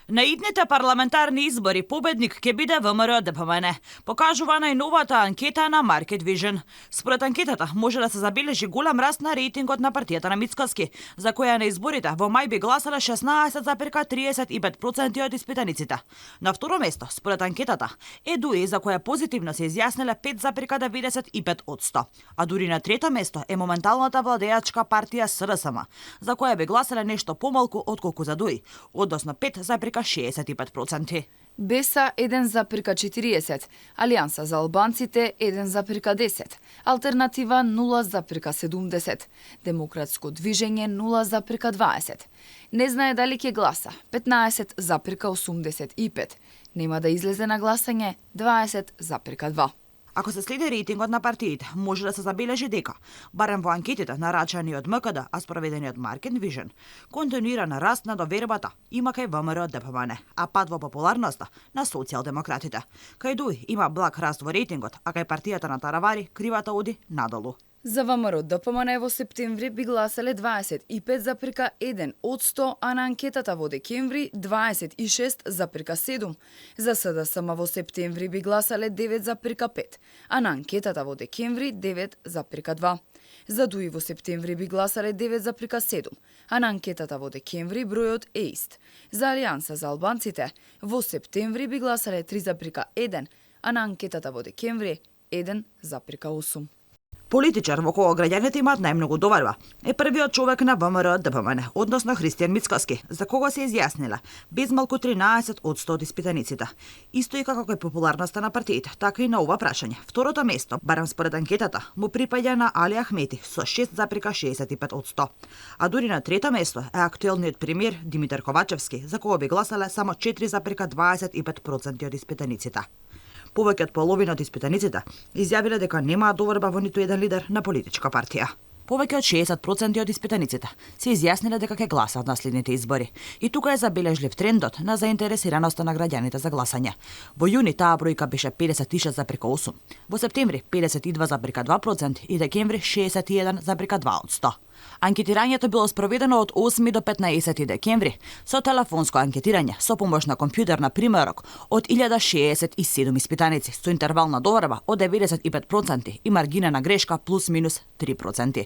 На идните парламентарни избори победник ќе биде ВМРО ДПМН, покажува најновата анкета на Market Vision. Според анкетата може да се забележи голем раст на рейтингот на партијата на Мицкоски, за која на изборите во мај би гласале 16,35% од испитаниците. На второ место, според анкетата, е ДУИ, за која позитивно се изјасниле 5,95%, а дури на трето место е моменталната владеачка партија СРСМ, за која би гласале нешто помалку отколку за ДУИ, односно 5,65%. Беса 1,40, Алијанса за албанците 1,10, Алтернатива 0,70, Демократско движење 0,20. Не знае дали ќе гласа 15,85. Нема да излезе на гласање 20,2. Ако се следи рейтингот на партиите, може да се забележи дека, барем во анкетите нарачани од МКД, а спроведени од Market Vision, континуиран раст на довербата има кај ВМРО ДПМН, а пад во популарноста на социјалдемократите. Кај ДУИ има благ раст во рейтингот, а кај партијата на Таравари кривата оди надолу. За ВМРО ДПМН во септември би гласале 25,1%, а на анкетата во декември 26,7%. За СДСМ во септември би гласале 9,5%, а на анкетата во декември 9,2%. За ДУИ во септември би гласале 9,7%, а на анкетата во декември бројот е ист. За Алијанса за албанците во септември би гласале 3,1%, а на анкетата во декември 1,8%. Политичар во кого граѓаните имаат најмногу доверба е првиот човек на ВМРО ДПМН, односно Христијан Мицкоски, за кого се изјаснила безмалку 13% од испитаниците. Исто и како е популарноста на партиите, така и на ова прашање. Второто место, барем според анкетата, му припаѓа на Али Ахмети со 6,65%. А дури на трето место е актуелниот премиер Димитар Ковачевски, за кого би гласале само 4,25% од испитаниците. Повеќе од половина од испитаниците изјавиле дека немаат доверба во ниту еден лидер на политичка партија. Повеќе од 60% од испитаниците се изјасниле дека ќе гласаат на следните избори. И тука е забележлив трендот на заинтересираноста на граѓаните за гласање. Во јуни таа бројка беше 56,8%, во септември 52,2% и декември 61,2%. Анкетирањето било спроведено од 8 до 15 декември со телефонско анкетирање со помош на компјутерна примерок од 1067 испитаници со интервал на доверба од 95% и маргина на грешка плюс минус 3%.